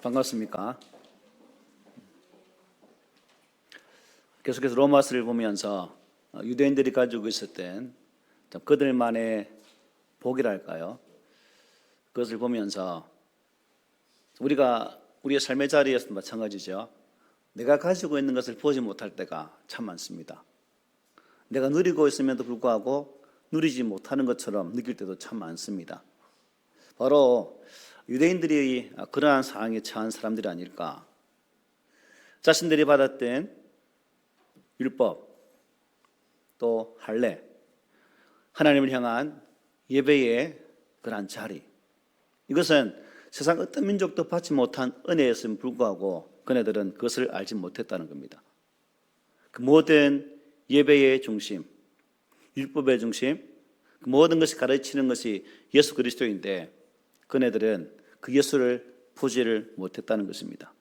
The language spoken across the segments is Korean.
반갑습니까? 계속해서 로마서를 보면서 유대인들이 가지고 있었던 그들만의 복이랄까요? 그것을 보면서 우리의 삶의 자리에서도 마찬가지죠. 내가 가지고 있는 것을 보지 못할 때가 참 많습니다. 내가 누리고 있음에도 불구하고 누리지 못하는 것처럼 느낄 때도 참 많습니다. 바로 유대인들이 그러한 상황에 처한 사람들이 아닐까. 자신들이 받았던 율법, 또 할례, 하나님을 향한 예배의 그러한 자리, 이것은 세상 어떤 민족도 받지 못한 은혜였음에 불구하고 그네들은 그것을 알지 못했다는 겁니다. 그 모든 예배의 중심, 율법의 중심, 그 모든 것이 가르치는 것이 예수 그리스도인데 그네들은 그 예수를 보지를 못했다는 것입니다.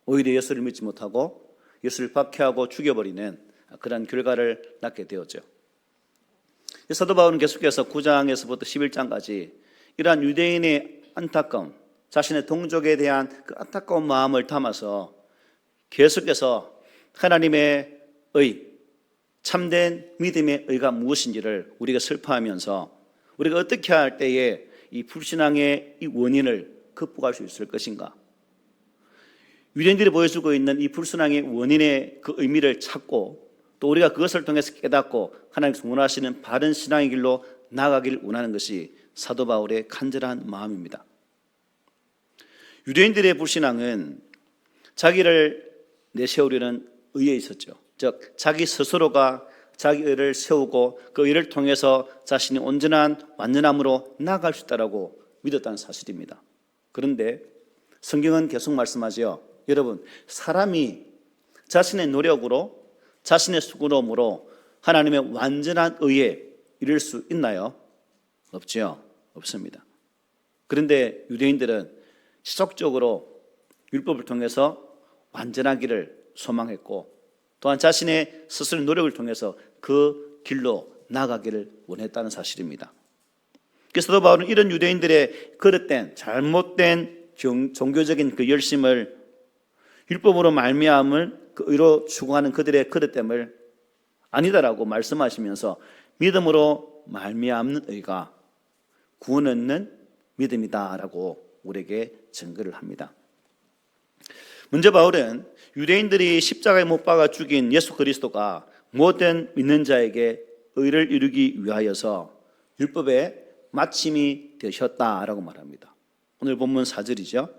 오히려 예수를 믿지 못하고 예수를 박해하고 죽여버리는 그런 결과를 낳게 되었죠. 사도 바울은 계속해서 9장에서부터 11장까지 이러한 유대인의 안타까움, 자신의 동족에 대한 그 안타까운 마음을 담아서 계속해서 하나님의 의, 참된 믿음의 의가 무엇인지를 우리가 설파하면서 우리가 어떻게 할 때에 이 불신앙의 이 원인을 극복할 수 있을 것인가? 유대인들이 보여주고 있는 이 불신앙의 원인의 그 의미를 찾고 또 우리가 그것을 통해서 깨닫고 하나님께서 원하시는 바른 신앙의 길로 나아가길 원하는 것이 사도 바울의 간절한 마음입니다. 유대인들의 불신앙은 자기를 내세우려는 의에 있었죠. 즉 자기 스스로가 자기 의를 세우고 그 의를 통해서 자신이 온전한 완전함으로 나아갈 수 있다고 믿었다는 사실입니다. 그런데 성경은 계속 말씀하죠. 여러분, 사람이 자신의 노력으로 자신의 수고로움으로 하나님의 완전한 의에 이를 수 있나요? 없죠. 없습니다. 그런데 유대인들은 지속적으로 율법을 통해서 완전하기를 소망했고 또한 자신의 스스로 노력을 통해서 그 길로 나아가기를 원했다는 사실입니다. 그래서 사도 바울은 이런 유대인들의 그릇된 잘못된 종교적인 그 열심을 율법으로 말미암을 그 의로 추구하는 그들의 그릇됨을 아니다라고 말씀하시면서 믿음으로 말미암는 의가 구원 얻는 믿음이다라고 우리에게 증거를 합니다. 먼저 바울은 유대인들이 십자가에 못 박아 죽인 예수 그리스도가 모든 믿는 자에게 의를 이루기 위하여서 율법의 마침이 되셨다라고 말합니다. 오늘 본문 4절이죠.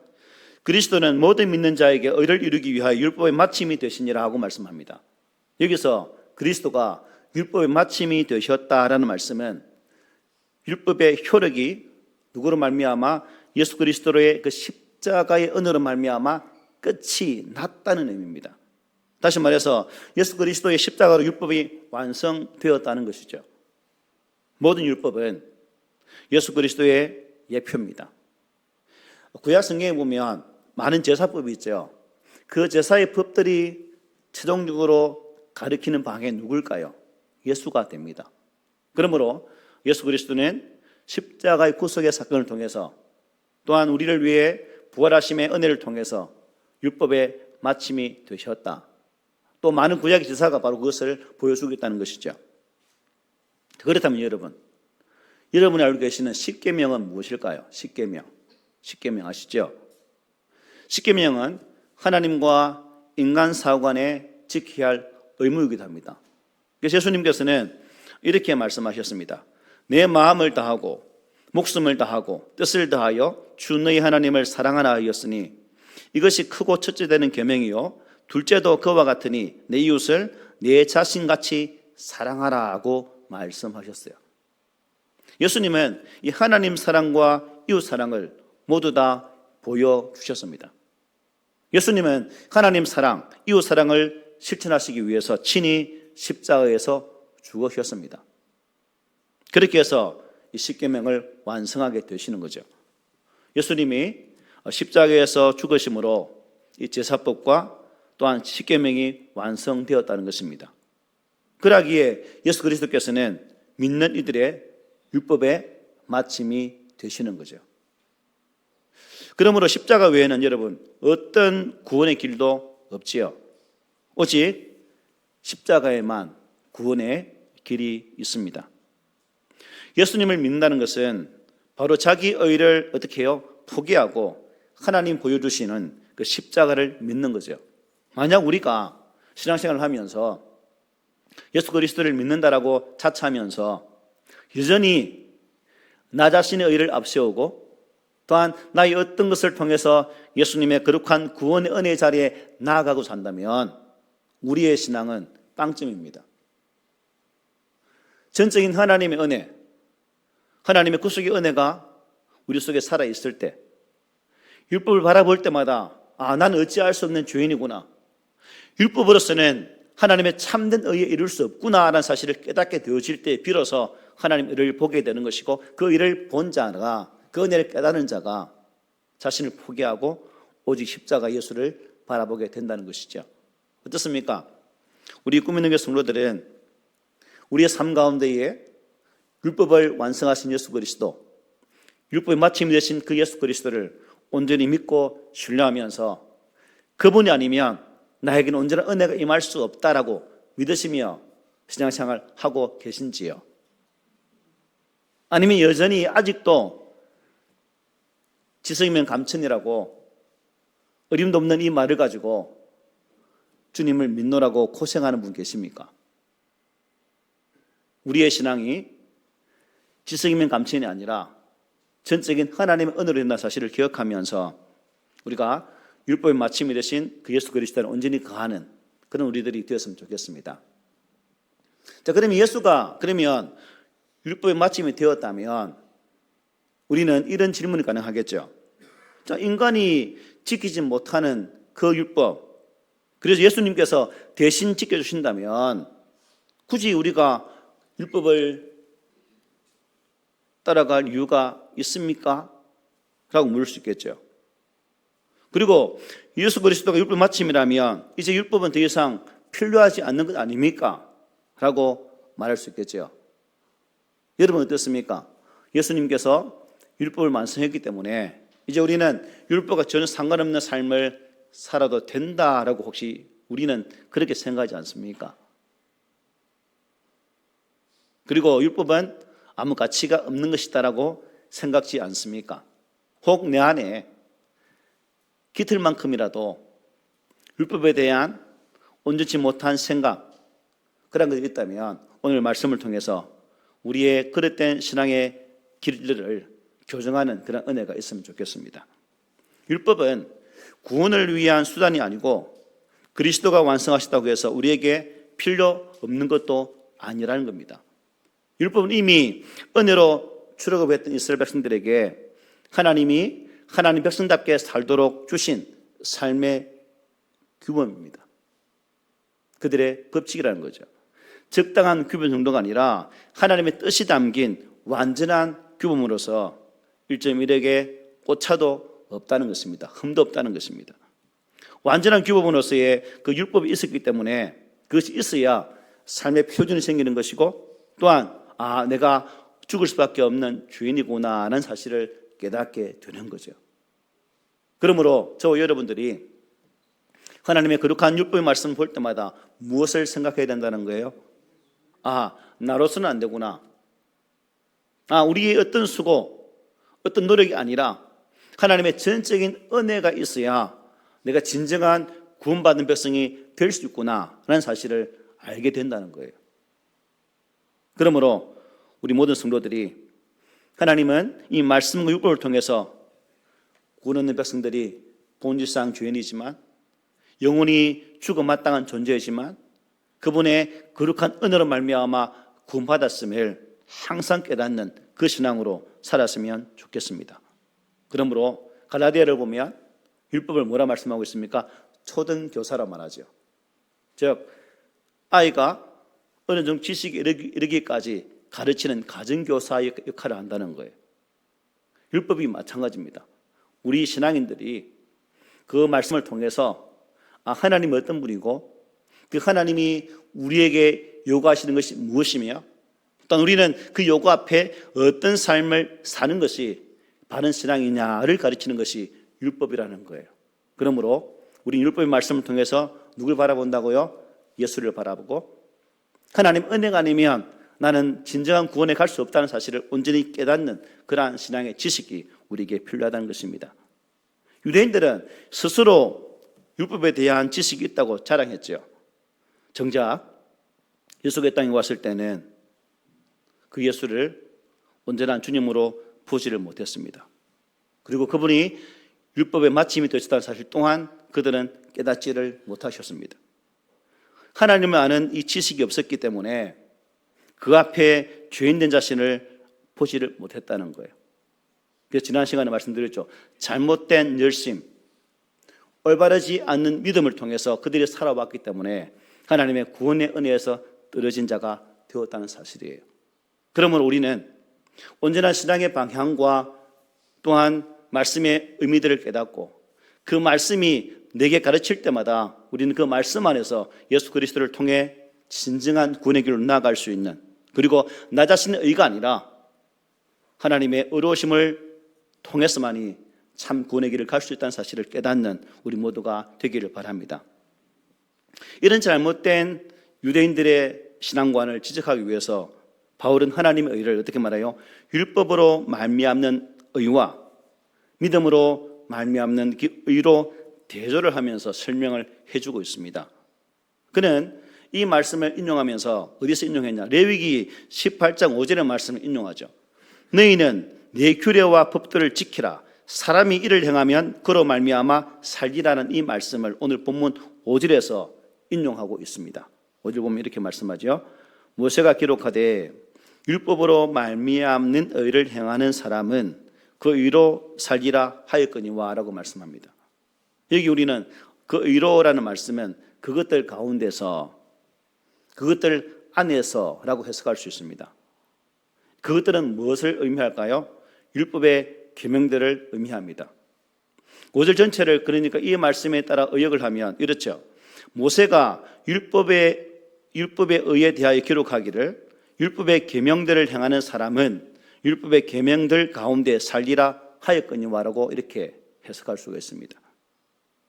그리스도는 모든 믿는 자에게 의를 이루기 위하여 율법의 마침이 되시니라 하고 말씀합니다. 여기서 그리스도가 율법의 마침이 되셨다라는 말씀은 율법의 효력이 누구로 말미암아 예수 그리스도의 그 십자가의 은혜로 말미암아 끝이 났다는 의미입니다. 다시 말해서 예수 그리스도의 십자가로 율법이 완성되었다는 것이죠. 모든 율법은 예수 그리스도의 예표입니다. 구약 성경에 보면 많은 제사법이 있죠. 그 제사의 법들이 최종적으로 가리키는 방향이 누굴까요? 예수가 됩니다. 그러므로 예수 그리스도는 십자가의 구속의 사건을 통해서 또한 우리를 위해 부활하심의 은혜를 통해서 율법의 마침이 되셨다. 또 많은 구약의 제사가 바로 그것을 보여주겠다는 것이죠. 그렇다면 여러분이 알고 계시는 십계명은 무엇일까요? 십계명 아시죠? 십계명은 하나님과 인간 사관에 지켜야 할 의무이기도 합니다. 그래서 예수님께서는 이렇게 말씀하셨습니다. 내 마음을 다하고 목숨을 다하고 뜻을 다하여 주 너희 하나님을 사랑하라 하였으니 이것이 크고 첫째 되는 계명이요 둘째도 그와 같으니 내 이웃을 내 자신같이 사랑하라고 말씀하셨어요. 예수님은 이 하나님 사랑과 이웃 사랑을 모두 다 보여주셨습니다. 예수님은 하나님 사랑, 이웃 사랑을 실천하시기 위해서 친히 십자가에서 죽으셨습니다. 그렇게 해서 이 십계명을 완성하게 되시는 거죠. 예수님이 십자가에서 죽으심으로 이 제사법과 또한 십계명이 완성되었다는 것입니다. 그러기에 예수 그리스도께서는 믿는 이들의 율법의 마침이 되시는 거죠. 그러므로 십자가 외에는 여러분 어떤 구원의 길도 없지요. 오직 십자가에만 구원의 길이 있습니다. 예수님을 믿는다는 것은 바로 자기 의를 어떻게 해요? 포기하고 하나님 보여주시는 그 십자가를 믿는 거죠. 만약 우리가 신앙생활을 하면서 예수 그리스도를 믿는다라고 자처하면서 여전히 나 자신의 의를 앞세우고 또한 나의 어떤 것을 통해서 예수님의 거룩한 구원의 은혜의 자리에 나아가고 산다면 우리의 신앙은 빵점입니다. 전적인 하나님의 은혜, 하나님의 구속의 은혜가 우리 속에 살아있을 때 율법을 바라볼 때마다 나는 어찌할 수 없는 죄인이구나, 율법으로서는 하나님의 참된 의에 이룰 수 없구나라는 사실을 깨닫게 되어질 때 비로소 하나님의 의를 보게 되는 것이고, 그 의를 본 자가, 그 은혜를 깨닫는 자가 자신을 포기하고 오직 십자가 예수를 바라보게 된다는 것이죠. 어떻습니까? 우리 꿈있는 교회 성도들은 우리의 삶 가운데에 율법을 완성하신 예수 그리스도, 율법의 마침이 되신 그 예수 그리스도를 온전히 믿고 신뢰하면서 그분이 아니면 나에게는 언제나 은혜가 임할 수 없다라고 믿으시며 신앙생활 하고 계신지요? 아니면 여전히 아직도 지성이면 감천이라고 어림도 없는 이 말을 가지고 주님을 믿노라고 고생하는 분 계십니까? 우리의 신앙이 지성이면 감천이 아니라 전적인 하나님의 은혜로 된다는 사실을 기억하면서 우리가 율법의 마침이 되신 그 예수 그리스도를 온전히 거하는 그런 우리들이 되었으면 좋겠습니다. 자, 그러면 예수가 율법의 마침이 되었다면 우리는 이런 질문이 가능하겠죠. 자, 인간이 지키지 못하는 그 율법, 그래서 예수님께서 대신 지켜주신다면 굳이 우리가 율법을 따라갈 이유가 있습니까? 라고 물을 수 있겠죠. 그리고 예수 그리스도가 율법 마침이라면 이제 율법은 더 이상 필요하지 않는 것 아닙니까? 라고 말할 수 있겠죠. 여러분 어떻습니까? 예수님께서 율법을 완성했기 때문에 이제 우리는 율법과 전혀 상관없는 삶을 살아도 된다라고 혹시 우리는 그렇게 생각하지 않습니까? 그리고 율법은 아무 가치가 없는 것이다라고 생각지 않습니까? 혹 내 안에 깃털만큼이라도 율법에 대한 온전치 못한 생각, 그런 것이 있다면 오늘 말씀을 통해서 우리의 그릇된 신앙의 길들을 교정하는 그런 은혜가 있으면 좋겠습니다. 율법은 구원을 위한 수단이 아니고 그리스도가 완성하셨다고 해서 우리에게 필요 없는 것도 아니라는 겁니다. 율법은 이미 은혜로 출애굽했던 이스라엘 백성들에게 하나님이 하나님 백성답게 살도록 주신 삶의 규범입니다. 그들의 법칙이라는 거죠. 적당한 규범 정도가 아니라 하나님의 뜻이 담긴 완전한 규범으로서 1.1에게 오차도 없다는 것입니다. 흠도 없다는 것입니다. 완전한 규범으로서의 그 율법이 있었기 때문에 그것이 있어야 삶의 표준이 생기는 것이고, 또한 내가 죽을 수밖에 없는 죄인이구나 하는 사실을 깨닫게 되는 거죠. 그러므로 저와 여러분들이 하나님의 거룩한 율법의 말씀을 볼 때마다 무엇을 생각해야 된다는 거예요? 나로서는 안 되구나. 우리의 어떤 수고, 어떤 노력이 아니라 하나님의 전적인 은혜가 있어야 내가 진정한 구원받은 백성이 될 수 있구나 라는 사실을 알게 된다는 거예요. 그러므로 우리 모든 성도들이 하나님은 이 말씀과 율법을 통해서 구원 얻는 백성들이 본질상 죄인이지만 영원히 죽어 마땅한 존재이지만 그분의 거룩한 은혜로 말미암아 구원받았음을 항상 깨닫는 그 신앙으로 살았으면 좋겠습니다. 그러므로 갈라디아를 보면 율법을 뭐라 말씀하고 있습니까? 초등교사라 말하죠. 즉 아이가 어느 정도 지식에 이르기까지 가르치는 가정교사의 역할을 한다는 거예요. 율법이 마찬가지입니다. 우리 신앙인들이 그 말씀을 통해서 하나님이 어떤 분이고 그 하나님이 우리에게 요구하시는 것이 무엇이며 또 우리는 그 요구 앞에 어떤 삶을 사는 것이 바른 신앙이냐를 가르치는 것이 율법이라는 거예요. 그러므로 우리 율법의 말씀을 통해서 누굴 바라본다고요? 예수를 바라보고 하나님 은혜가 아니면 나는 진정한 구원에 갈 수 없다는 사실을 온전히 깨닫는 그러한 신앙의 지식이 우리에게 필요하다는 것입니다. 유대인들은 스스로 율법에 대한 지식이 있다고 자랑했죠. 정작 예수가 땅에 왔을 때는 그 예수를 온전한 주님으로 보지를 못했습니다. 그리고 그분이 율법의 마침이 되셨다는 사실 또한 그들은 깨닫지를 못하셨습니다. 하나님을 아는 이 지식이 없었기 때문에 그 앞에 죄인된 자신을 보지를 못했다는 거예요. 그래서 지난 시간에 말씀드렸죠. 잘못된 열심, 올바르지 않는 믿음을 통해서 그들이 살아왔기 때문에 하나님의 구원의 은혜에서 떨어진 자가 되었다는 사실이에요. 그러므로 우리는 온전한 신앙의 방향과 또한 말씀의 의미들을 깨닫고 그 말씀이 내게 가르칠 때마다 우리는 그 말씀 안에서 예수 그리스도를 통해 진정한 구원의 길로 나아갈 수 있는, 그리고 나 자신의 의가 아니라 하나님의 의로우심을 통해서만이 참 구원의 길을 갈 수 있다는 사실을 깨닫는 우리 모두가 되기를 바랍니다. 이런 잘못된 유대인들의 신앙관을 지적하기 위해서 바울은 하나님의 의를 어떻게 말해요? 율법으로 말미암는 의와 믿음으로 말미암는 의로 대조를 하면서 설명을 해주고 있습니다. 그는 이 말씀을 인용하면서 어디서 인용했냐? 레위기 18장 5절의 말씀을 인용하죠. 너희는 내 규례와 법도를 지키라. 사람이 이를 행하면 그로 말미암아 살리라는 이 말씀을 오늘 본문 5절에서 인용하고 있습니다. 5절 보면 이렇게 말씀하죠. 모세가 기록하되 율법으로 말미암는 의를 행하는 사람은 그 의로 살리라 하였거니와 라고 말씀합니다. 여기 우리는 그 의로라는 말씀은 그것들 가운데서, 그것들 안에서라고 해석할 수 있습니다. 그것들은 무엇을 의미할까요? 율법의 계명들을 의미합니다. 5절 전체를 그러니까 이 말씀에 따라 의역을 하면 이렇죠. 모세가 율법에 의해 대하여 기록하기를 율법의 계명들을 행하는 사람은 율법의 계명들 가운데 살리라 하였거니와라고 이렇게 해석할 수가 있습니다.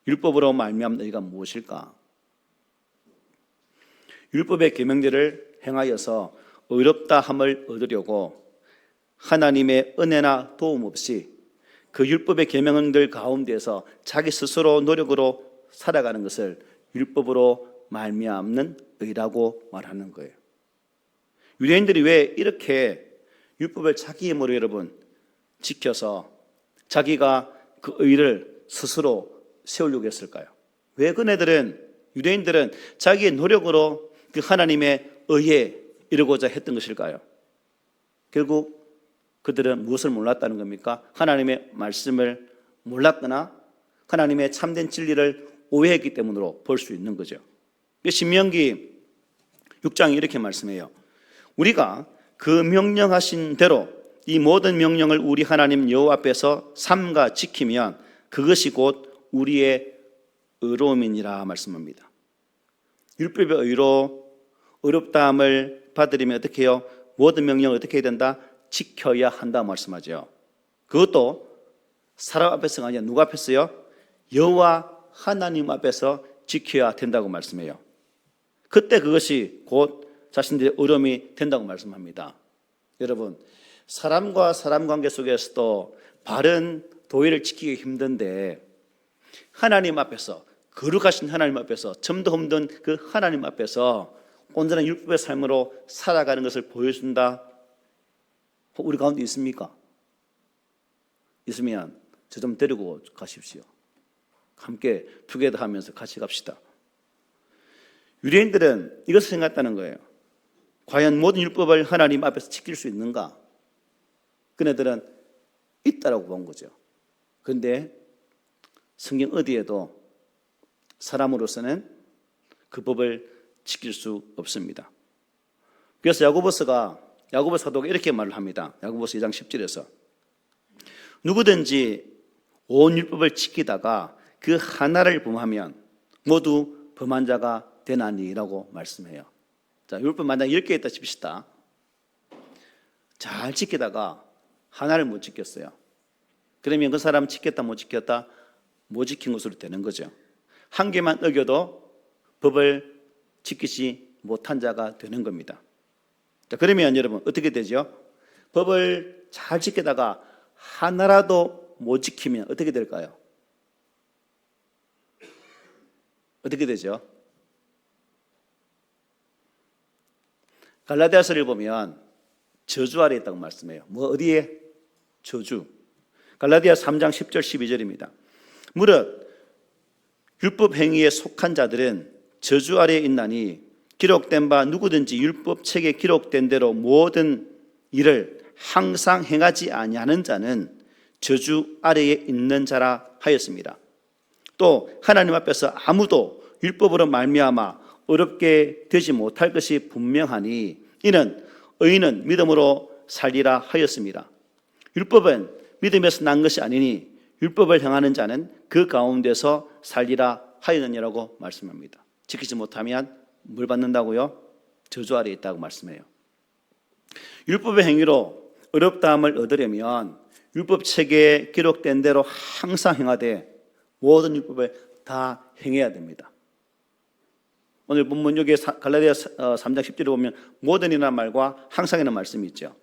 율법으로 말미암는 의가 무엇일까? 율법의 계명들을 행하여서 의롭다 함을 얻으려고 하나님의 은혜나 도움 없이 그 율법의 계명들 가운데서 자기 스스로 노력으로 살아가는 것을 율법으로 말미암는 의라고 말하는 거예요. 유대인들이 왜 이렇게 율법을 자기 힘으로 여러분 지켜서 자기가 그 의를 스스로 세우려고 했을까요? 왜 유대인들은 자기의 노력으로 그 하나님의 의에 이르고자 했던 것일까요? 결국 그들은 무엇을 몰랐다는 겁니까? 하나님의 말씀을 몰랐거나 하나님의 참된 진리를 오해했기 때문으로 볼 수 있는 거죠. 신명기 6장이 이렇게 말씀해요. 우리가 그 명령하신 대로 이 모든 명령을 우리 하나님 여호와 앞에서 삼가 지키면 그것이 곧 우리의 의로움이니라 말씀합니다. 율법의 의로 의롭다함을 받으려면 어떻게 해요? 모든 명령을 어떻게 해야 된다? 지켜야 한다 말씀하죠. 그것도 사람 앞에서가 아니라 누가 앞에서요? 여호와 하나님 앞에서 지켜야 된다고 말씀해요. 그때 그것이 곧 자신들의 의로움이 된다고 말씀합니다. 여러분, 사람과 사람 관계 속에서도 바른 도의를 지키기 힘든데 하나님 앞에서, 거룩하신 하나님 앞에서, 점도 없는 그 하나님 앞에서 온전한 율법의 삶으로 살아가는 것을 보여준다. 우리 가운데 있습니까? 있으면 저 좀 데리고 가십시오. 함께 투게더 하면서 같이 갑시다. 유대인들은 이것을 생각했다는 거예요. 과연 모든 율법을 하나님 앞에서 지킬 수 있는가? 그네들은 있다라고 본 거죠. 그런데 성경 어디에도 사람으로서는 그 법을 지킬 수 없습니다. 그래서 야고보 사도가 이렇게 말을 합니다. 야고보서 2장 10절에서 누구든지 온 율법을 지키다가 그 하나를 범하면 모두 범한 자가 되나니라고 말씀해요. 자, 율법 만약 10개 있다 칩시다. 잘 지키다가 하나를 못 지켰어요. 그러면 그 사람 지켰다 못 지켰다? 못 지킨 것으로 되는 거죠. 한 개만 어겨도 법을 지키지 못한 자가 되는 겁니다. 자, 그러면 여러분 어떻게 되죠? 법을 잘 지키다가 하나라도 못 지키면 어떻게 될까요? 어떻게 되죠? 갈라디아서를 보면 저주 아래 있다고 말씀해요. 뭐 어디에? 저주. 갈라디아 3장 10절 12절입니다. 무릇 율법 행위에 속한 자들은 저주 아래에 있나니 기록된 바 누구든지 율법 책에 기록된 대로 모든 일을 항상 행하지 아니하는 자는 저주 아래에 있는 자라 하였습니다. 또 하나님 앞에서 아무도 율법으로 말미암아 어렵게 되지 못할 것이 분명하니 이는 의인은 믿음으로 살리라 하였습니다. 율법은 믿음에서 난 것이 아니니 율법을 행하는 자는 그 가운데서 살리라 하였느니라고 말씀합니다. 지키지 못하면 뭘 받는다고요? 저주 아래에 있다고 말씀해요. 율법의 행위로 어렵다함을 얻으려면 율법 책에 기록된 대로 항상 행하되 모든 율법을 다 행해야 됩니다. 오늘 본문 여기에 갈라디아 3장 10절에 보면 모든이라는 말과 항상이라는 말씀이 있죠.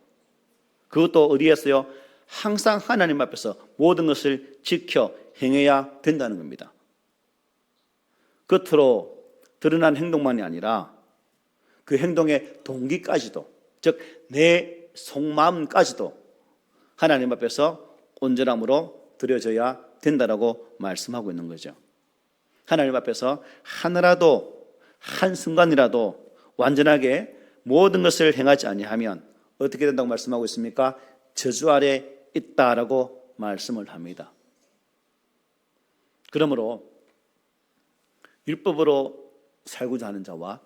그것도 어디에 있어요? 항상 하나님 앞에서 모든 것을 지켜 행해야 된다는 겁니다. 겉으로 드러난 행동만이 아니라 그 행동의 동기까지도, 즉 내 속마음까지도 하나님 앞에서 온전함으로 드려져야 된다라고 말씀하고 있는 거죠. 하나님 앞에서 하나라도 한순간이라도 완전하게 모든 것을 행하지 아니하면 어떻게 된다고 말씀하고 있습니까? 저주 아래 있다라고 말씀을 합니다. 그러므로 율법으로 살고자 하는 자와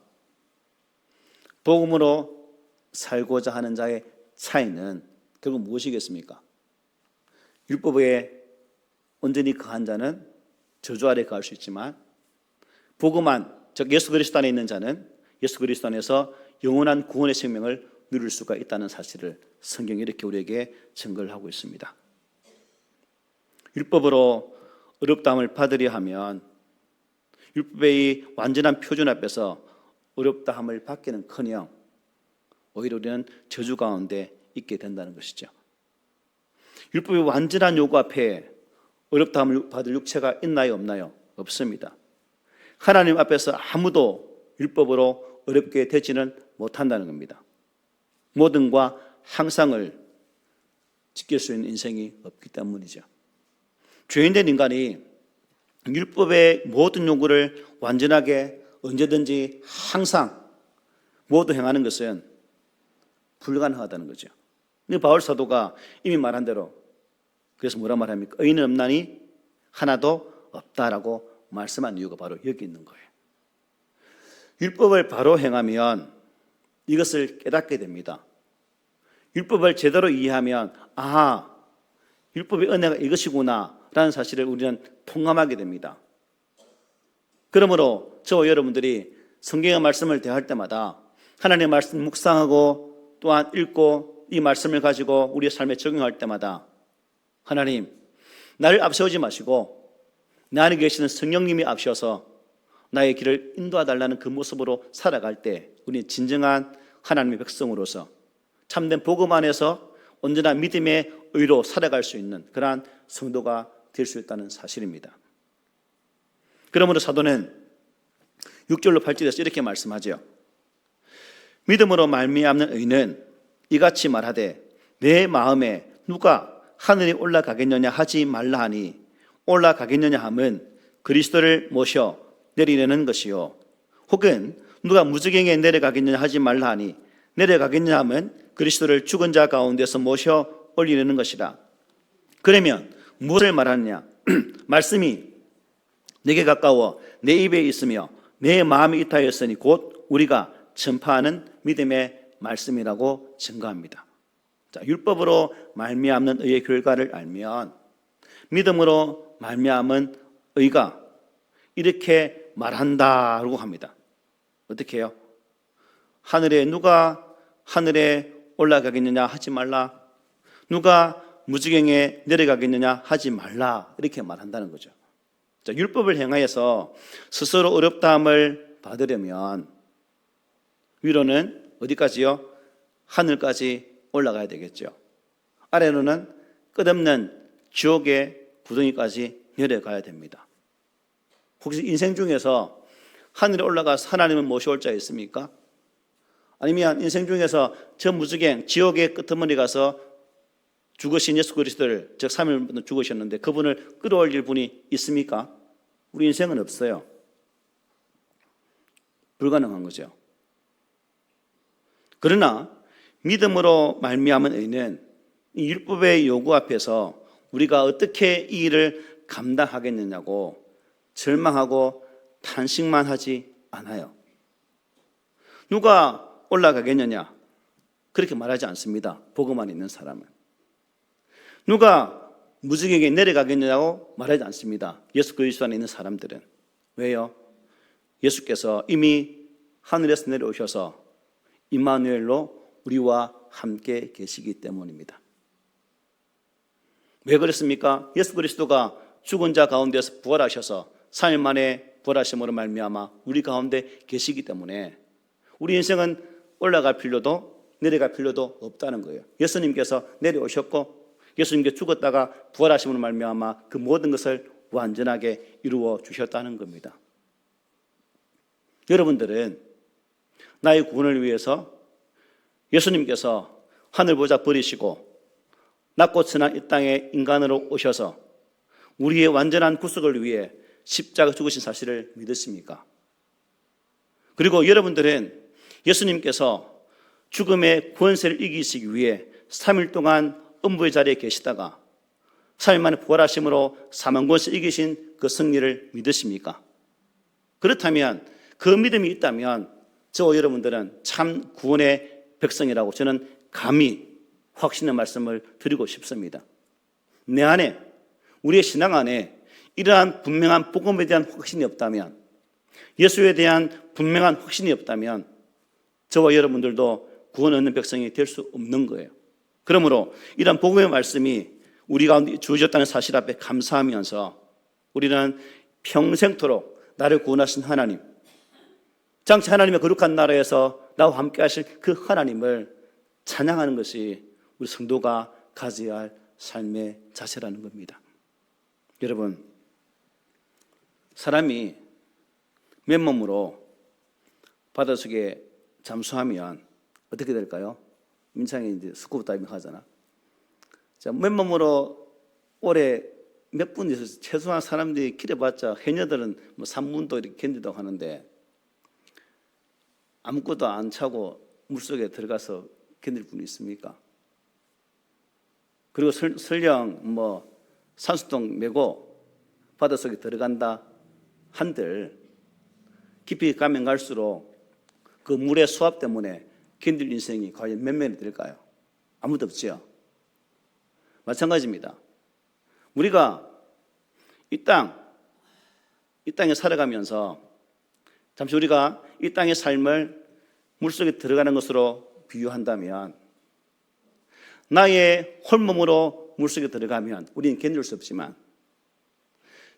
복음으로 살고자 하는 자의 차이는 결국 무엇이겠습니까? 율법에 온전히 거한 자는 저주 아래 거할 수 있지만 복음 안, 즉 예수 그리스도 안에 있는 자는 예수 그리스도 안에서 영원한 구원의 생명을 누릴 수가 있다는 사실을 성경이 이렇게 우리에게 증거를 하고 있습니다. 율법으로 어렵다함을 받으려 하면 율법의 완전한 표준 앞에서 어렵다함을 받기는커녕 오히려 우리는 저주 가운데 있게 된다는 것이죠. 율법의 완전한 요구 앞에 어렵다함을 받을 육체가 있나요, 없나요? 없습니다. 하나님 앞에서 아무도 율법으로 어렵게 되지는 못한다는 겁니다. 모든과 항상을 지킬 수 있는 인생이 없기 때문이죠. 죄인된 인간이 율법의 모든 요구를 완전하게 언제든지 항상 모두 행하는 것은 불가능하다는 거죠. 근데 바울 사도가 이미 말한 대로 그래서 뭐라 말합니까? 의인은 없나니 하나도 없다라고 말씀한 이유가 바로 여기 있는 거예요. 율법을 바로 행하면 이것을 깨닫게 됩니다. 율법을 제대로 이해하면 아, 율법의 은혜가 이것이구나 라는 사실을 우리는 통감하게 됩니다. 그러므로 저와 여러분들이 성경의 말씀을 대할 때마다 하나님의 말씀 묵상하고 또한 읽고 이 말씀을 가지고 우리의 삶에 적용할 때마다 하나님, 나를 앞세우지 마시고 나 안에 계시는 성령님이 앞서서 나의 길을 인도해달라는 그 모습으로 살아갈 때 우리는 진정한 하나님의 백성으로서 참된 복음 안에서 온전한 믿음의 의로 살아갈 수 있는 그러한 성도가 될 수 있다는 사실입니다. 그러므로 사도는 6절로 8절에서 이렇게 말씀하죠. 믿음으로 말미암는 의는 이같이 말하되 내 마음에 누가 하늘에 올라가겠느냐 하지 말라 하니 올라가겠느냐 함은 그리스도를 모셔 내리려는 것이요 혹은 누가 무지갱에 내려가겠느냐 하지 말라 하니 내려가겠느냐 함은 그리스도를 죽은 자 가운데서 모셔 올리려는 것이라. 그러면 무엇을 말하느냐? 말씀이 내게 가까워 내 입에 있으며 내 마음에 있다 하였으니 곧 우리가 전파하는 믿음의 말씀이라고 증거합니다. 자, 율법으로 말미암는 의의 결과를 알면 믿음으로 말미암은 의가 이렇게 말한다라고 합니다. 어떻게 해요? 누가 하늘에 올라가겠느냐 하지 말라. 누가 무지갱에 내려가겠느냐 하지 말라. 이렇게 말한다는 거죠. 자, 율법을 행하여서 스스로 어렵다함을 받으려면 위로는 어디까지요? 하늘까지 올라가야 되겠죠. 아래로는 끝없는 지옥의 구덩이까지 내려가야 됩니다. 혹시 인생 중에서 하늘에 올라가서 하나님을 모셔올 자 있습니까? 아니면 인생 중에서 저 무지개 지옥의 끄트머리 가서 죽으신 예수 그리스도를, 즉 3일 죽으셨는데 그분을 끌어올릴 분이 있습니까? 우리 인생은 없어요. 불가능한 거죠. 그러나 믿음으로 말미암은 의는 이 율법의 요구 앞에서 우리가 어떻게 이 일을 감당하겠느냐고 절망하고 탄식만 하지 않아요. 누가 올라가겠느냐? 그렇게 말하지 않습니다. 복음만 있는 사람은. 누가 무지개에 내려가겠느냐고 말하지 않습니다. 예수 그리스도 안에 있는 사람들은. 왜요? 예수께서 이미 하늘에서 내려오셔서 임마누엘로 우리와 함께 계시기 때문입니다. 왜 그렇습니까? 예수 그리스도가 죽은 자 가운데서 부활하셔서 3일 만에 부활하심으로 말미암아 우리 가운데 계시기 때문에 우리 인생은 올라갈 필요도 내려갈 필요도 없다는 거예요. 예수님께서 내려오셨고 예수님께 죽었다가 부활하심으로 말미암아 그 모든 것을 완전하게 이루어 주셨다는 겁니다. 여러분들은 나의 구원을 위해서 예수님께서 하늘 보좌 버리시고 낮고 천한 이 땅에 인간으로 오셔서 우리의 완전한 구속을 위해 십자가 죽으신 사실을 믿으십니까? 그리고 여러분들은 예수님께서 죽음의 권세를 이기시기 위해 3일 동안 음부의 자리에 계시다가 3일 만에 부활하심으로 사망 권세를 이기신 그 승리를 믿으십니까? 그렇다면 그 믿음이 있다면 저와 여러분들은 참 구원의 백성이라고 저는 감히 확신의 말씀을 드리고 싶습니다. 내 안에, 우리의 신앙 안에 이러한 분명한 복음에 대한 확신이 없다면, 예수에 대한 분명한 확신이 없다면 저와 여러분들도 구원 얻는 백성이 될 수 없는 거예요. 그러므로 이러한 복음의 말씀이 우리 가운데 주어졌다는 사실 앞에 감사하면서 우리는 평생토록 나를 구원하신 하나님, 장차 하나님의 거룩한 나라에서 나와 함께 하실 그 하나님을 찬양하는 것이 우리 성도가 가져야 할 삶의 자세라는 겁니다. 여러분, 사람이 맨몸으로 바닷속에 잠수하면 어떻게 될까요? 민창이 이제 스쿠버 다이빙 하잖아. 자, 맨몸으로 오래 몇 분 있어서 최소한 사람들이 길어봤자 해녀들은 뭐 3분도 이렇게 견디다고 하는데 아무것도 안 차고 물속에 들어가서 견딜 분이 있습니까? 그리고 설령 뭐 산소통 메고 바닷속에 들어간다 한들 깊이 가면 갈수록 그 물의 수압 때문에 견딜 인생이 과연 몇 명이 될까요? 아무도 없죠. 마찬가지입니다. 우리가 이 땅에 살아가면서 잠시 우리가 이 땅의 삶을 물속에 들어가는 것으로 비유한다면 나의 홀몸으로 물속에 들어가면 우리는 견딜 수 없지만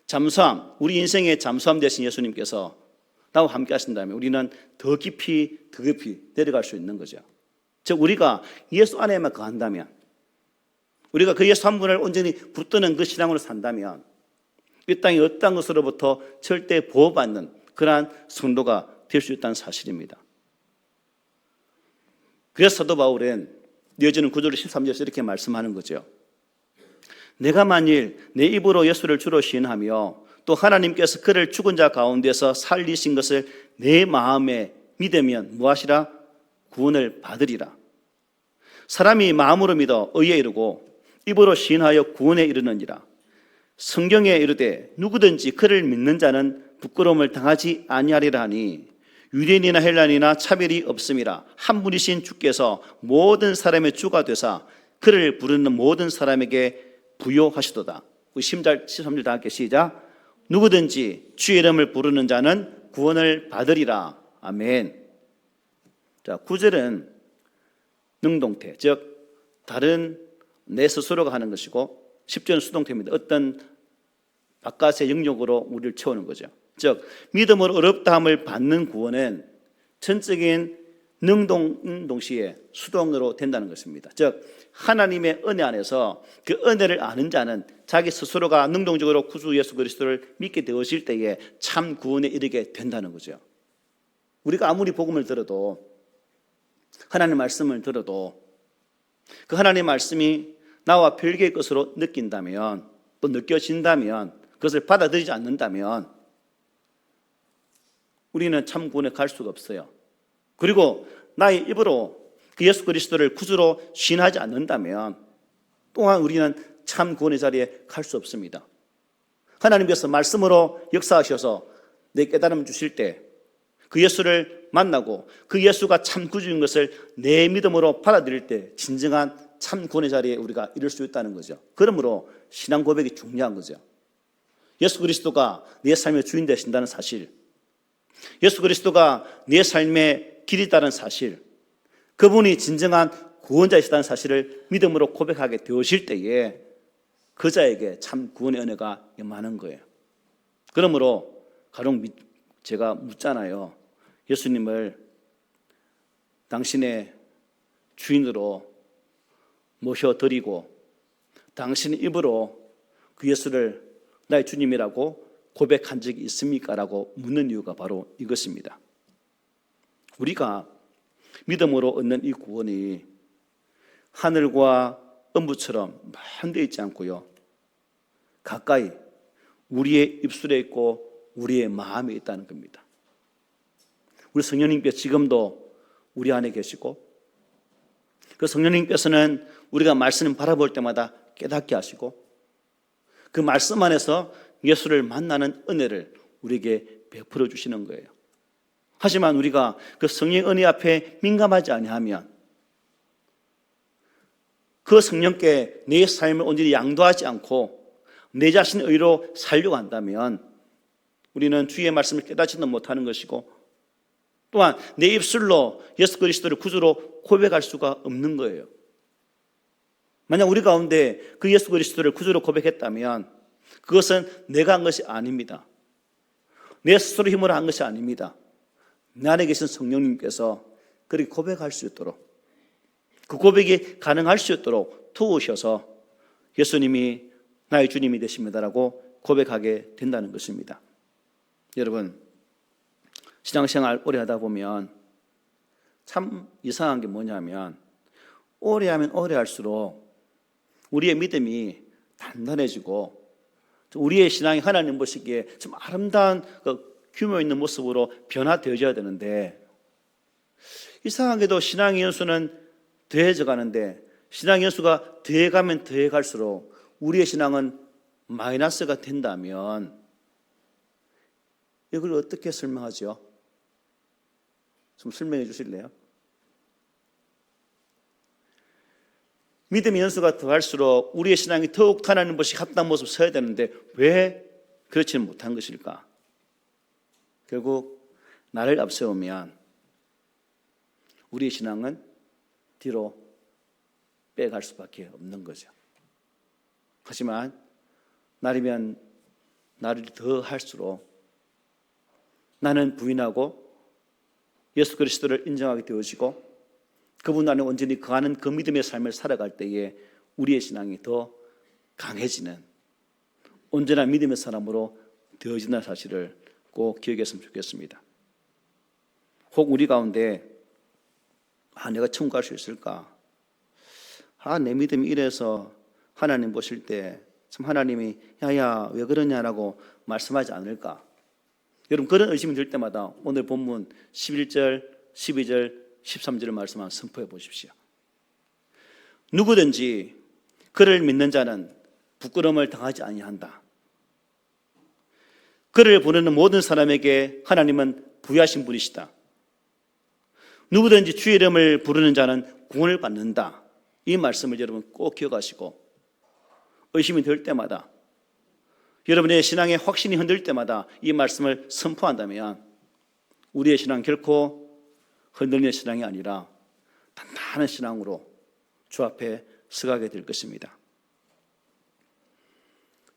잠수함, 우리 인생의 잠수함 되신 예수님께서 나와 함께 하신다면 우리는 더 깊이 내려갈 수 있는 거죠. 즉 우리가 예수 안에만 거한다면, 우리가 그 예수 한 분을 온전히 붙드는 그 신앙으로 산다면 이 땅의 어떠한 것으로부터 절대 보호받는 그러한 성도가 될 수 있다는 사실입니다. 그래서 사도 바울은 이어지는 9절 13절에서 이렇게 말씀하는 거죠. 내가 만일 내 입으로 예수를 주로 시인하며 또 하나님께서 그를 죽은 자 가운데서 살리신 것을 내 마음에 믿으면 무엇이라? 구원을 받으리라. 사람이 마음으로 믿어 의에 이르고 입으로 시인하여 구원에 이르느니라. 성경에 이르되 누구든지 그를 믿는 자는 부끄러움을 당하지 아니하리라 하니 유대인이나 헬라인이나 차별이 없음이라. 한 분이신 주께서 모든 사람의 주가 되사 그를 부르는 모든 사람에게 부요하시도다. 13절 다 함께 시작. 누구든지 주의 이름을 부르는 자는 구원을 받으리라. 아멘. 자, 9절은 능동태, 즉 다른 내 스스로가 하는 것이고 10절은 수동태입니다. 어떤 바깥의 영역으로 우리를 채우는 거죠. 즉 믿음으로 어렵다함을 받는 구원은 전적인 능동 동시에 수동으로 된다는 것입니다. 즉 하나님의 은혜 안에서 그 은혜를 아는 자는 자기 스스로가 능동적으로 구주 예수 그리스도를 믿게 되어질 때에 참 구원에 이르게 된다는 거죠. 우리가 아무리 복음을 들어도, 하나님 말씀을 들어도 그 하나님 말씀이 나와 별개의 것으로 느낀다면, 또 느껴진다면, 그것을 받아들이지 않는다면 우리는 참 구원에 갈 수가 없어요. 그리고 나의 입으로 그 예수 그리스도를 구주로 시인하지 않는다면 또한 우리는 참 구원의 자리에 갈 수 없습니다. 하나님께서 말씀으로 역사하셔서 내 깨달음을 주실 때 그 예수를 만나고 그 예수가 참 구주인 것을 내 믿음으로 받아들일 때 진정한 참 구원의 자리에 우리가 이룰 수 있다는 거죠. 그러므로 신앙 고백이 중요한 거죠. 예수 그리스도가 내 삶의 주인 되신다는 사실, 예수 그리스도가 내 삶의 길이다는 사실, 그분이 진정한 구원자이시다는 사실을 믿음으로 고백하게 되어질 때에 그 자에게 참 구원의 은혜가 임하는 거예요. 그러므로 가령 제가 묻잖아요. 예수님을 당신의 주인으로 모셔드리고 당신의 입으로 그 예수를 나의 주님이라고 고백한 적이 있습니까? 라고 묻는 이유가 바로 이것입니다. 우리가 믿음으로 얻는 이 구원이 하늘과 음부처럼 먼 데 있지 않고요, 가까이 우리의 입술에 있고 우리의 마음에 있다는 겁니다. 우리 성령님께서 지금도 우리 안에 계시고, 그 성령님께서는 우리가 말씀을 바라볼 때마다 깨닫게 하시고, 그 말씀 안에서 예수를 만나는 은혜를 우리에게 베풀어 주시는 거예요. 하지만 우리가 그 성령의 은혜 앞에 민감하지 아니하면, 그 성령께 내 삶을 온전히 양도하지 않고 내 자신의 의로 살려고 한다면 우리는 주의 말씀을 깨닫지도 못하는 것이고, 또한 내 입술로 예수 그리스도를 구주로 고백할 수가 없는 거예요. 만약 우리 가운데 그 예수 그리스도를 구주로 고백했다면 그것은 내가 한 것이 아닙니다. 내 스스로 힘으로 한 것이 아닙니다. 내 안에 계신 성령님께서 그렇게 고백할 수 있도록, 그 고백이 가능할 수 있도록 도우셔서 예수님이 나의 주님이 되십니다라고 고백하게 된다는 것입니다. 여러분, 신앙생활 오래 하다 보면 참 이상한 게 뭐냐면, 오래 하면 오래 할수록 우리의 믿음이 단단해지고 우리의 신앙이 하나님 보시기에 좀 아름다운 규모 있는 모습으로 변화되어져야 되는데, 이상하게도 신앙의 연수는 더해져 가는데 신앙의 연수가 더해가면 더해갈수록 우리의 신앙은 마이너스가 된다면 이걸 어떻게 설명하죠? 좀 설명해 주실래요? 믿음의 연수가 더할수록 우리의 신앙이 더욱 하나님 보시 합당한 모습 서야 되는데 왜 그렇지는 못한 것일까? 결국 나를 앞세우면 우리의 신앙은 뒤로 빼갈 수밖에 없는 거죠. 하지만 나를 더 할수록 나는 부인하고 예수 그리스도를 인정하게 되어지고 그분 안에 온전히 거하는 그 믿음의 삶을 살아갈 때에 우리의 신앙이 더 강해지는 온전한 믿음의 사람으로 되어진다는 사실을 꼭 기억했으면 좋겠습니다. 혹 우리 가운데 내가 천국 갈 수 있을까? 내 믿음이 이래서 하나님 보실 때 참 하나님이 야야 왜 그러냐라고 말씀하지 않을까? 여러분, 그런 의심이 들 때마다 오늘 본문 11절, 12절, 13절의 말씀 한번 선포해 보십시오. 누구든지 그를 믿는 자는 부끄러움을 당하지 아니한다. 그를 부르는 모든 사람에게 하나님은 부유하신 분이시다. 누구든지 주의 이름을 부르는 자는 구원을 받는다. 이 말씀을 여러분 꼭 기억하시고, 의심이 들 때마다, 여러분의 신앙의 확신이 흔들 때마다 이 말씀을 선포한다면 우리의 신앙 결코 흔들리는 신앙이 아니라 단단한 신앙으로 주 앞에 서가게 될 것입니다.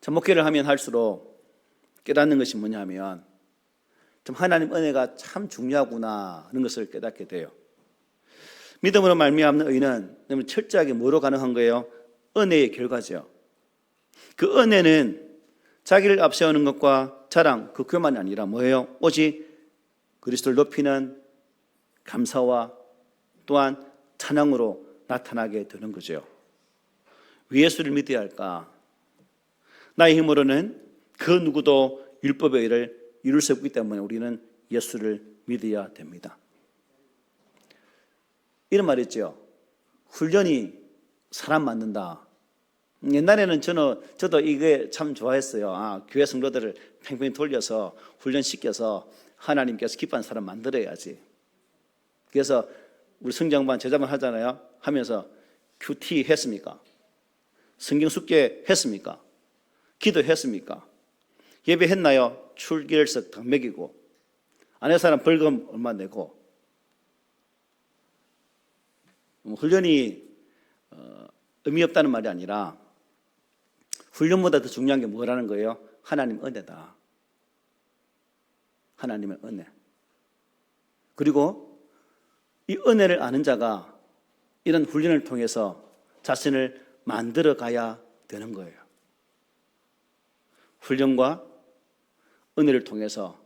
목회를 하면 할수록 깨닫는 것이 뭐냐면 좀 하나님 은혜가 참 중요하구나 하는 것을 깨닫게 돼요. 믿음으로 말미암는 의는 철저하게 뭐로 가능한 거예요? 은혜의 결과죠. 그 은혜는 자기를 앞세우는 것과 자랑, 그 교만이 아니라 뭐예요? 오직 그리스도를 높이는 감사와 또한 찬양으로 나타나게 되는 거죠. 왜 예수를 믿어야 할까? 나의 힘으로는 그 누구도 율법의 일을 이룰 수 없기 때문에 우리는 예수를 믿어야 됩니다. 이런 말 있죠. 훈련이 사람 만든다. 옛날에는 저도 이게 참 좋아했어요. 교회 성도들을 팽팽히 돌려서 훈련시켜서 하나님께서 기뻐하는 사람 만들어야지. 그래서 우리 성장반 제자반 하잖아요. 하면서 큐티 했습니까? 성경 숙제 했습니까? 기도했습니까? 예배했나요? 출결석 당 먹이고 안 한 사람 벌금 얼마 내고. 훈련이 의미 없다는 말이 아니라 훈련보다 더 중요한 게 뭐라는 거예요? 하나님 은혜다. 하나님의 은혜. 그리고 이 은혜를 아는 자가 이런 훈련을 통해서 자신을 만들어 가야 되는 거예요. 훈련과 은혜를 통해서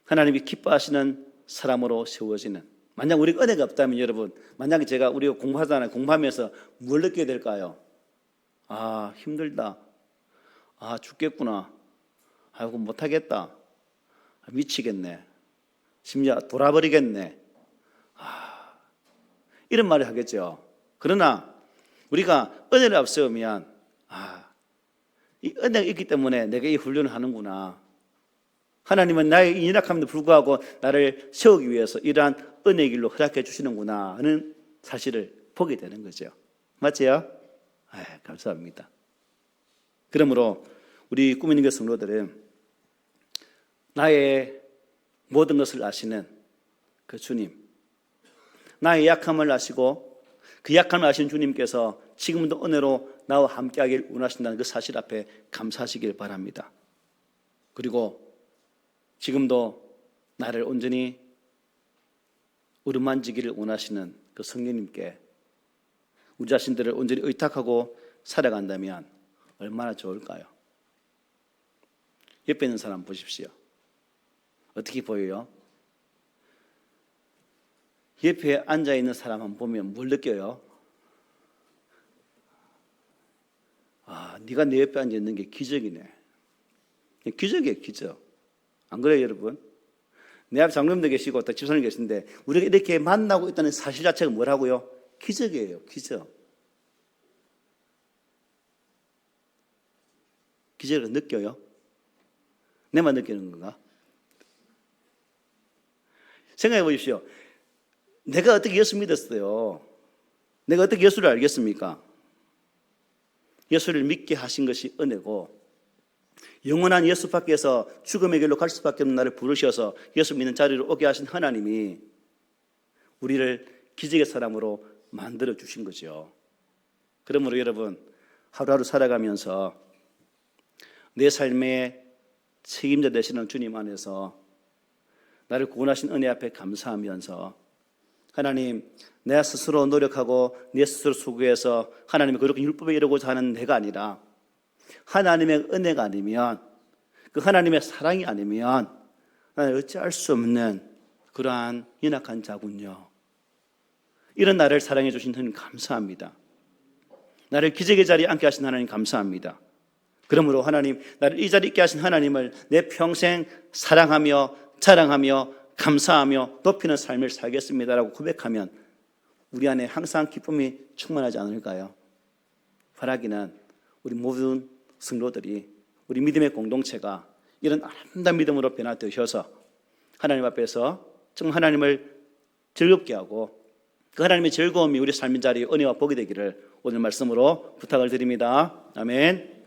하나님이 기뻐하시는 사람으로 세워지는, 만약 우리가 은혜가 없다면 여러분, 만약에 제가 우리가 공부하잖아요. 공부하면서 뭘 느끼게 될까요? 힘들다. 죽겠구나. 아이고 못하겠다. 미치겠네. 심지어 돌아버리겠네. 이런 말을 하겠죠. 그러나 우리가 은혜를 앞세우면 이 은혜가 있기 때문에 내가 이 훈련을 하는구나. 하나님은 나의 이 연약함에도 불구하고 나를 세우기 위해서 이러한 은혜의 길로 허락해 주시는구나 하는 사실을 보게 되는 거죠. 맞지요? 감사합니다. 그러므로 우리 꿈 있는 교회 성도들은 나의 모든 것을 아시는 그 주님, 나의 약함을 아시고 그 약함을 아시는 주님께서 지금도 은혜로 나와 함께하길 원하신다는 그 사실 앞에 감사하시길 바랍니다. 그리고 지금도 나를 온전히 어루만지기를 원하시는 그 성령님께 우리 자신들을 온전히 의탁하고 살아간다면 얼마나 좋을까요? 옆에 있는 사람 보십시오. 어떻게 보여요? 옆에 앉아있는 사람만 보면 뭘 느껴요? 네가 내 옆에 앉아있는 게 기적이네. 기적이에요, 기적. 안 그래요, 여러분? 내 앞에 장로님도 계시고 또 집사님 계신데 우리가 이렇게 만나고 있다는 사실 자체가 뭐라고요? 기적이에요, 기적. 기적을 느껴요? 내만 느끼는 건가? 생각해 보십시오. 내가 어떻게 예수 믿었어요? 내가 어떻게 예수를 알겠습니까? 예수를 믿게 하신 것이 은혜고 영원한 예수 밖에서 죽음의 길로 갈 수밖에 없는 나를 부르셔서 예수 믿는 자리로 오게 하신 하나님이 우리를 기적의 사람으로 만들어 주신 거죠. 그러므로 여러분, 하루하루 살아가면서 내 삶의 책임자 되시는 주님 안에서 나를 구원하신 은혜 앞에 감사하면서 하나님, 내 스스로 노력하고 내 스스로 수고해서 하나님의 거룩한 율법에 이르고자 하는 내가 아니라 하나님의 은혜가 아니면, 그 하나님의 사랑이 아니면 나는 어찌할 수 없는 그러한 연약한 자군요. 이런 나를 사랑해 주신 하나님 감사합니다. 나를 기적의 자리에 앉게 하신 하나님 감사합니다. 그러므로 하나님, 나를 이 자리에 있게 하신 하나님을 내 평생 사랑하며 자랑하며 감사하며 높이는 삶을 살겠습니다라고 고백하면 우리 안에 항상 기쁨이 충만하지 않을까요? 바라기는 우리 모든 성도들이, 우리 믿음의 공동체가 이런 아름다운 믿음으로 변화되셔서 하나님 앞에서 정말 하나님을 즐겁게 하고 그 하나님의 즐거움이 우리 삶의 자리에 은혜와 복이 되기를 오늘 말씀으로 부탁을 드립니다. 아멘.